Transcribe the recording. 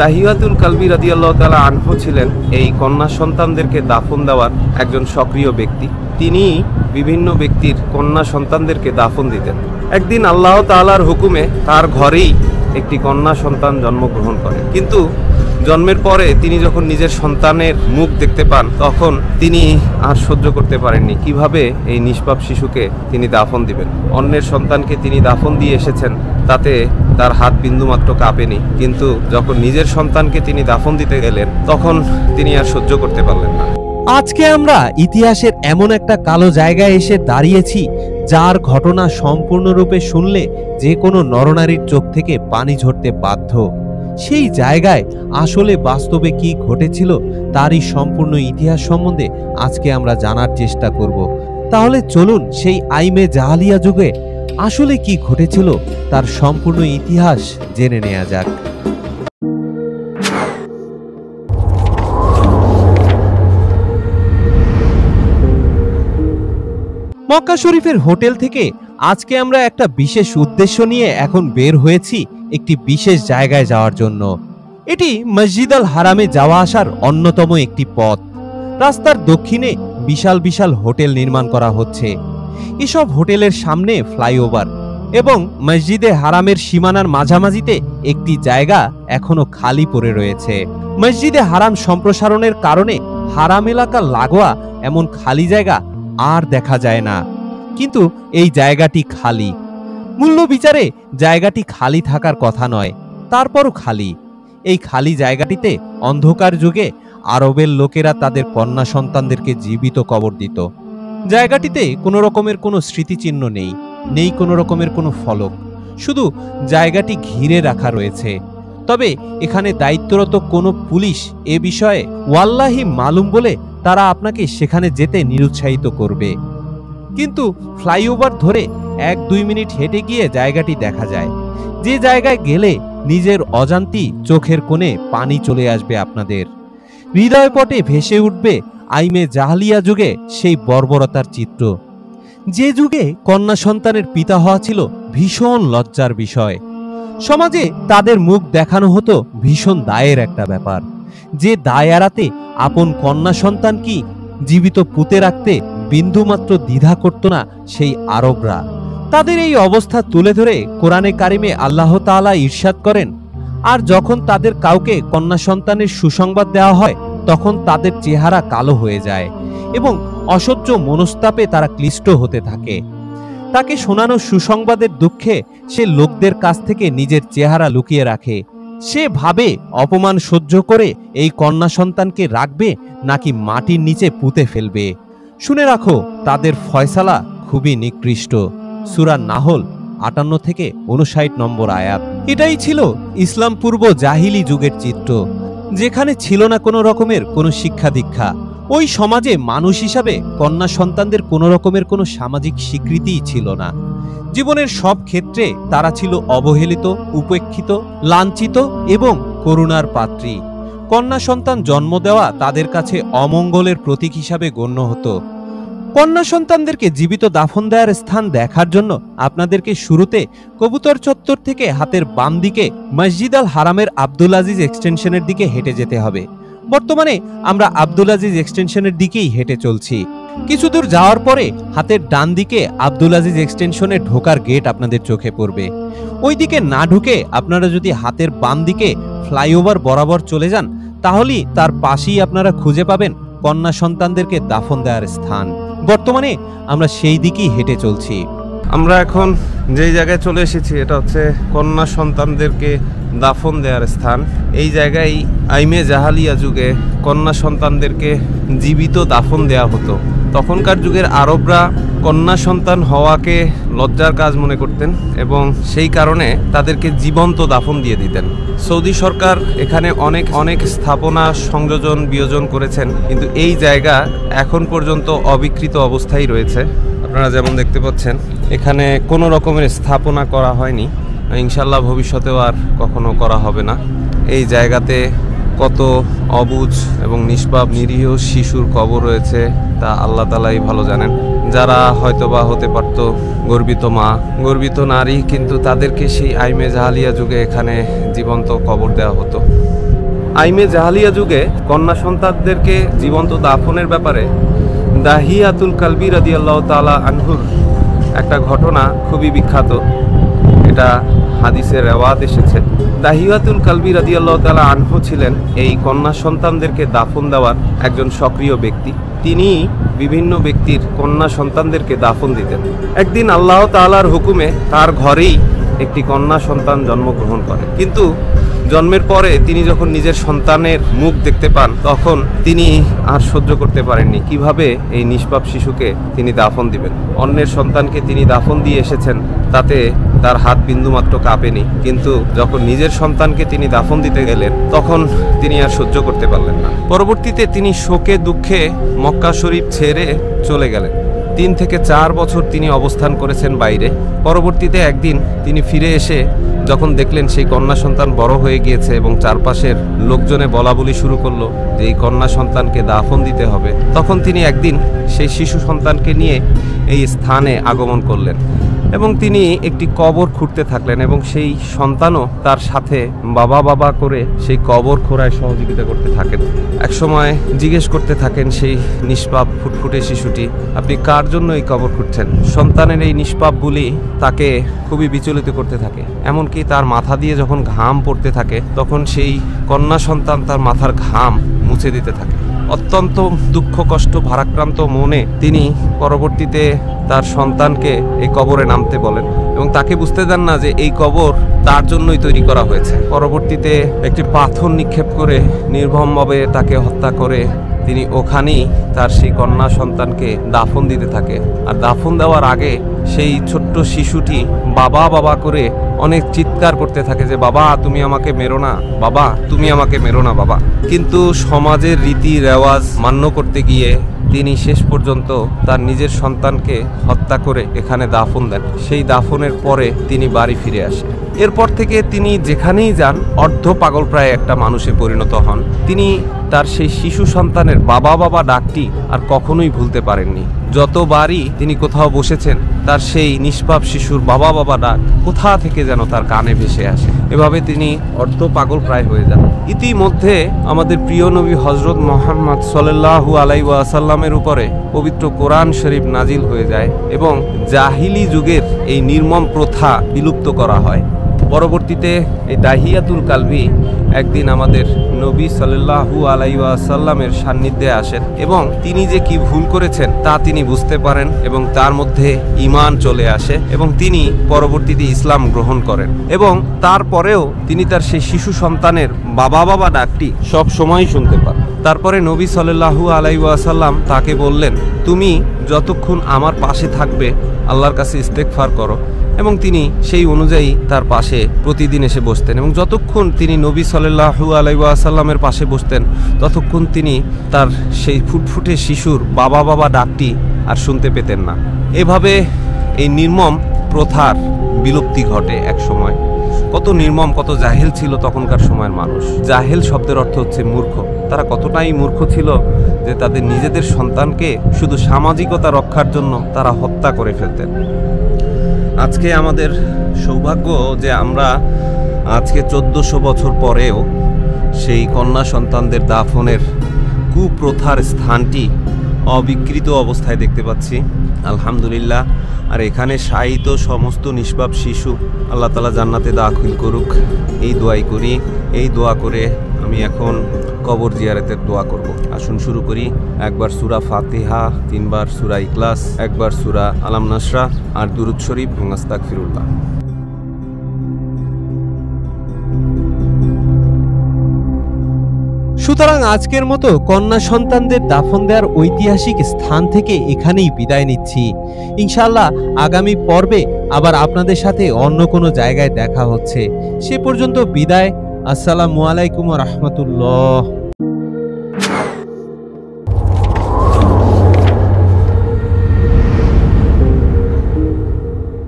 দাহিয়াতুল কালবি রাদিয়াল্লাহু তাআলা আনহু ছিলেন এই কন্যা সন্তানদেরকে দাফন দেওয়ার একজন সক্রিয় ব্যক্তি। তিনি বিভিন্ন ব্যক্তির কন্যা সন্তানদেরকে দাফন দিতেন। একদিন আল্লাহ তাআলার হুকুমে তার ঘরেই একটি কন্যা সন্তান জন্মগ্রহণ করে, কিন্তু জন্মের পরে তিনি যখন নিজের সন্তানের মুখ দেখতে পান তখন তিনি আর সহ্য করতে পারেননি। কিভাবে এই নিষ্পাপ শিশুকে তিনি দাফন দিবেন। অন্যের সন্তানকে তিনি দাফন দিয়ে এসেছেন, তাতে তার হাত বিন্দুমাত্র কাঁপেনি, কিন্তু যখন নিজের সন্তানকে তিনি দাফন দিতে গেলেন তখন তিনি আর সহ্য করতে পারলেন না। আজকে আমরা ইতিহাসের এমন একটা কালো জায়গায় এসে দাঁড়িয়েছি যার ঘটনা সম্পূর্ণরূপে শুনলে যে কোনো নরনারীর চোখ থেকে পানি ঝরতে বাধ্য। সেই জায়গায় আসলে বাস্তবে কি ঘটেছিল তারই সম্পূর্ণ ইতিহাস সম্বন্ধে আজকে আমরা জানার চেষ্টা করব। তাহলে চলুন সেই আইমে জাহালিয়া যুগে আসলে কি ঘটেছিল তার সম্পূর্ণ ইতিহাস জেনে নেওয়া যাক। মক্কা শরীফের হোটেল থেকে আজকে আমরা একটা বিশেষ উদ্দেশ্য নিয়ে এখন বের হয়েছি একটি বিশেষ জায়গায় যাওয়ার জন্য। এটি মসজিদ আল হারামে যাওয়া আসার অন্যতম একটি পথ। রাস্তার দক্ষিণে বিশাল বিশাল হোটেল নির্মাণ করা হচ্ছে। এসব হোটেলের সামনে ফ্লাইওভার এবং মসজিদে হারামের সীমানার মাঝামাঝিতে একটি জায়গা এখনো খালি পড়ে রয়েছে। মসজিদে হারাম সম্প্রসারণের কারণে হারাম এলাকা লাগোয়া এমন খালি জায়গা আর দেখা যায় না, কিন্তু এই জায়গাটি খালি। মূল্য বিচারে জায়গাটি খালি থাকার কথা নয়, তারপরও খালি। এই খালি জায়গাটিতে অন্ধকার যুগে আরবের লোকেরা তাদের কন্যা সন্তানদেরকে জীবিত কবর দিত। জায়গাটিতে কোনো রকমের কোনো স্মৃতিচিহ্ন নেই, নেই কোনো রকমের কোনো ফলক, শুধু জায়গাটি ঘিরে রাখা রয়েছে। তবে এখানে দায়িত্বরত কোনো পুলিশ এ বিষয়ে ওয়াল্লাহি মালুম বলে তারা আপনাকে সেখানে যেতে নিরুৎসাহিত করবে। কিন্তু ফ্লাইওভার ধরে 1-2 মিনিট হেঁটে গিয়ে জায়গাটি দেখা যায়, যে জায়গায় গেলে নিজের অজান্তি চোখের কোণে পানি চলে আসবে আপনাদের। হৃদয়পটে ভেসে উঠবে আইমে জাহালিয়া যুগে সেই বর্বরতার চিত্র, যে যুগে কন্যা সন্তানের পিতা হওয়া ছিল ভীষণ লজ্জার বিষয়। সমাজে তাদের মুখ দেখানো হতো ভীষণ দায়ের একটা ব্যাপার, যে দায় এড়াতে আপন কন্যা সন্তান কি জীবিত পুঁতে রাখতে বিন্দুমাত্র দ্বিধা করত না সেই আরবরা। তাদের এই অবস্থা তুলে ধরে কোরআনে কারিমে আল্লাহ তাআলা ইরশাদ করেন, আর যখন তাদের কাউকে কন্যা সন্তানের সুসংবাদ দেওয়া হয় তখন তাদের চেহারা কালো হয়ে যায় এবং অসহ্য মনস্তাপে তারা ক্লিষ্ট হতে থাকে। তাকে শোনানো সুসংবাদের দুঃখে সে লোকদের কাছ থেকে নিজের চেহারা লুকিয়ে রাখে। সে ভাবে অপমান সহ্য করে এই কন্যা সন্তানকে রাখবে নাকি মাটির নিচে পুঁতে ফেলবে। শুনে রাখো, তাদের ফয়সালা খুবই নিকৃষ্ট। সূরা নাহল 58-59 নম্বর আয়াত। এটাই ছিল ইসলাম পূর্ব জাহিলি যুগের চিত্র, যেখানে ছিল না কোনো রকমের কোনো শিক্ষা দীক্ষা। ওই সমাজে মানুষ হিসাবে কন্যা সন্তানদের কোনো রকমের কোনো সামাজিক স্বীকৃতিই ছিল না। জীবনের সব ক্ষেত্রে তারা ছিল অবহেলিত, উপেক্ষিত, লাঞ্ছিত এবং করুণার পাত্রী। কন্যা সন্তান জন্ম দেওয়া তাদের কাছে অমঙ্গলের প্রতীক হিসাবে গণ্য হতো। কন্যা সন্তানদেরকে জীবিত দাফন দেওয়ার স্থান দেখার জন্য আপনাদেরকে শুরুতে কবুতর চত্বর থেকে হাতের বাম দিকে মসজিদ আল হারামের আব্দুল আজিজ এক্সটেনশনের দিকে হেঁটে যেতে হবে। বর্তমানে আমরা আব্দুল আজিজ এক্সটেনশনের দিকেই হেঁটে চলছি। কিছু দূর যাওয়ার পরে হাতের ডান দিকে আব্দুল আজিজ এক্সটেনশনে ঢোকার গেট আপনাদের চোখে পড়বে। ওই দিকে না ঢুকে আপনারা যদি হাতের বাম দিকে ফ্লাইওভার বরাবর চলে যান তাহলেই তার পাশেই আপনারা খুঁজে পাবেন কন্যা সন্তানদেরকে দাফন দেওয়ার স্থান। বর্তমানে আমরা সেই দিকেই হেঁটে চলছি। আমরা এখন যেই জায়গায় চলে এসেছি এটা হচ্ছে কন্যা সন্তানদেরকে দাফন দেওয়ার স্থান। এই জায়গায় আইমে জাহালিয়া যুগে কন্যা সন্তানদেরকে জীবিত দাফন দেওয়া হতো। তখনকার যুগের আরবরা কন্যা সন্তান হওয়াকে লজ্জার কাজ মনে করতেন এবং সেই কারণে তাদেরকে জীবন্ত দাফন দিয়ে দিতেন। সৌদি সরকার এখানে অনেক স্থাপনা সংযোজন বিয়োজন করেছেন, কিন্তু এই জায়গা এখন পর্যন্ত অবিকৃত অবস্থায় রয়েছে। আপনারা যেমন দেখতে পাচ্ছেন এখানে কোনো রকমের স্থাপনা করা হয়নি, ইনশাল্লাহ ভবিষ্যতেও আর কখনো করা হবে না। এই জায়গাতে কত অবুঝ এবং নিষ্পাপ নিরীহ শিশুর কবর রয়েছে তা আল্লাহ তাআলাই ভালো জানেন। যারা হয়তোবা হতে পারত গর্বিত মা, গর্বিত নারী, কিন্তু তাদেরকে সেই আইমে জাহালিয়া যুগে এখানে জীবন্ত কবর দেওয়া হতো। আইমে জাহালিয়া যুগে কন্যা সন্তানদেরকে জীবন্ত দাফনের ব্যাপারে দাহিয়াতুল কালবি রাদিয়াল্লাহু তাআলা আনহুর একটা ঘটনা খুবই বিখ্যাত। এটা হাদিসের রেওয়াত এসেছে। দাহিয়াতুল কালবি রাদিয়াল্লাহু তাআলা আনহু ছিলেন এই কন্যা সন্তানদেরকে দাফন দেওয়ার একজন সক্রিয় ব্যক্তি। তিনি বিভিন্ন ব্যক্তির কন্যা সন্তানদেরকে দাফন দিতেন। একদিন আল্লাহ তাআলার হুকুমে তার ঘরেই একটি কন্যা সন্তান জন্মগ্রহণ করে, কিন্তু জন্মের পরে তিনি যখন নিজের সন্তানের মুখ দেখতে পান তখন তিনি আর সহ্য করতে পারেননি। কিভাবে এই নিষ্পাপ শিশুকে তিনি দাফন দিবেন। অন্যের সন্তানকে তিনি দাফন দিয়ে এসেছেন, তাতে তার হাত বিন্দুমাত্র কাঁপেনি, কিন্তু যখন নিজের সন্তানকে তিনি দাফন দিতে গেলেন তখন তিনি আর সহ্য করতে পারলেন না। পরবর্তীতে তিনি শোকে দুঃখে মক্কা শরীফ ছেড়ে চলে গেলেন। 3 থেকে 4 বছর তিনি অবস্থান করেছেন বাইরে। পরবর্তীতে একদিন তিনি ফিরে এসে যখন দেখলেন সেই কন্যা সন্তান বড় হয়ে গিয়েছে এবং চারপাশের লোকজনে বলা বলি শুরু করলো যে এই কন্যা সন্তানকে দাফন দিতে হবে, তখন তিনি একদিন সেই শিশু সন্তানকে নিয়ে এই স্থানে আগমন করলেন এবং তিনি একটি কবর খুঁড়তে থাকলেন এবং সেই সন্তানও তার সাথে বাবা বাবা করে সেই কবর খোঁড়ায় সহযোগিতা করতে থাকেন। একসময় জিজ্ঞেস করতে থাকেন সেই নিষ্পাপ ফুটফুটে শিশুটি, আপনি কার জন্য এই কবর খুঁড়ছেন? সন্তানের এই নিষ্পাপ বলি তাকে খুবই বিচলিত করতে থাকে। এমনকি তার মাথা দিয়ে যখন ঘাম পড়তে থাকে তখন সেই কন্যা সন্তান তার মাথার ঘাম মুছে দিতে থাকে। অত্যন্ত দুঃখ কষ্ট ভারাক্রান্ত মনে তিনি পরবর্তীতে তার সন্তানকে এই কবরে নামতে বলেন এবং তাকে বুঝতে দেন না যে এই কবর তার জন্যই তৈরি করা হয়েছে। পরবর্তীতে একটি পাথর নিক্ষেপ করে নির্মমভাবে তাকে হত্যা করে তিনি ওখানেই তার সেই কন্যা সন্তানকে দাফন দিতে থাকে। আর দাফন দেওয়ার আগে সেই ছোট্ট শিশুটি বাবা বাবা করে অনেক চিৎকার করতে থাকে যে বাবা তুমি আমাকে মেরো না, বাবা তুমি আমাকে মেরো না বাবা। কিন্তু সমাজের রীতি রেওয়াজ মান্য করতে গিয়ে তিনি শেষ পর্যন্ত তার নিজের সন্তানকে হত্যা করে এখানে দাফন দেন। সেই দাফনের পরে তিনি বাড়ি ফিরে আসেন। এরপর থেকে তিনি যেখানেই যান অর্ধ পাগল প্রায় একটা মানুষে পরিণত হন। তিনি তার সেই শিশু সন্তানের বাবা বাবা ডাকটি আর কখনোই ভুলতে পারেননি। যতবারই তিনি কোথাও বসেছেন তার সেই নিষ্পাপ শিশুর বাবা বাবা ডাক কোথা থেকে যেন তার কানে ভেসে আসে। এভাবে তিনি অর্ধ পাগল প্রায় হয়ে যান। ইতিমধ্যে আমাদের প্রিয় নবী হযরত মুহাম্মদ সাল্লাল্লাহু আলাইহি ওয়াসাল্লামের উপরে পবিত্র কোরআন শরীফ নাজিল হয়ে যায় এবং জাহিলি যুগের এই নির্মম প্রথা বিলুপ্ত করা হয়। পরবর্তীতে এই দাহিয়াতুল কালবি একদিন আমাদের নবী সাল্লাল্লাহু আলাইহি ওয়াসাল্লামের সান্নিধ্যে আসেন এবং তিনি যে কি ভুল করেছেন তা তিনি বুঝতে পারেন এবং তার মধ্যে ঈমান চলে আসে এবং তিনি পরবর্তীতে ইসলাম গ্রহণ করেন এবং তারপরেও তিনি তার সেই শিশু সন্তানের বাবা বাবা ডাকটি সব সময় শুনতে পান। তারপরে নবী সাল্লাল্লাহু আলাইহি ওয়াসাল্লাম তাকে বললেন, তুমি যতক্ষণ আমার পাশে থাকবে আল্লাহর কাছে ইস্তেগফার করো, এবং তিনি সেই অনুযায়ী তার পাশে প্রতিদিন এসে বসতেন এবং যতক্ষণ তিনি নবী সাল্লাল্লাহু আলাইহি ওয়াসাল্লামের পাশে বসতেন ততক্ষণ তিনি তার সেই ফুটফুটে শিশুর বাবা বাবা ডাকটি আর শুনতে পেতেন না। এভাবে এই নির্মম প্রথার বিলুপ্তি ঘটে এক সময়। কত নির্মম কত জাহেল ছিল তখনকার সময়ের মানুষ। জাহেল শব্দের অর্থ হচ্ছে মূর্খ। তারা কতটাই মূর্খ ছিল যে তাদের নিজেদের সন্তানকে শুধু সামাজিকতা রক্ষার জন্য তারা হত্যা করে ফেলতেন। আজকে আমাদের সৌভাগ্য যে আমরা আজকে 1400 বছর পরেও সেই কন্যা সন্তানদের দাফনের কুপ্রথার স্থানটি অবিকৃত অবস্থায় দেখতে পাচ্ছি, আলহামদুলিল্লাহ। আর এখানে শায়িত সমস্ত নিষ্পাপ শিশু আল্লাহ তাআলা জান্নাতে দাখিল করুক এই দোয়াই করি। এই দোয়া করে আমি এখন কবর জিয়ারতের দোয়া করব। আসুন শুরু করি। একবার সূরা ফাতিহা, 3 বার সূরা ইখলাস, একবার সূরা আলাম নাসরা আর দুরূদ শরীফ এবং আস্তাগফিরুল্লাহ। সুতরাং আজকের মতো কন্যা সন্তানদের দাফন দেওয়ার ঐতিহাসিক স্থান থেকে এখানেই বিদায় নিচ্ছি। ইনশাআল্লাহ আগামী পর্বে আবার আপনাদের সাথে অন্য কোনো জায়গায় দেখা হচ্ছে। সে পর্যন্ত বিদায়। আসসালামু আলাইকুম ওয়া রাহমাতুল্লাহ।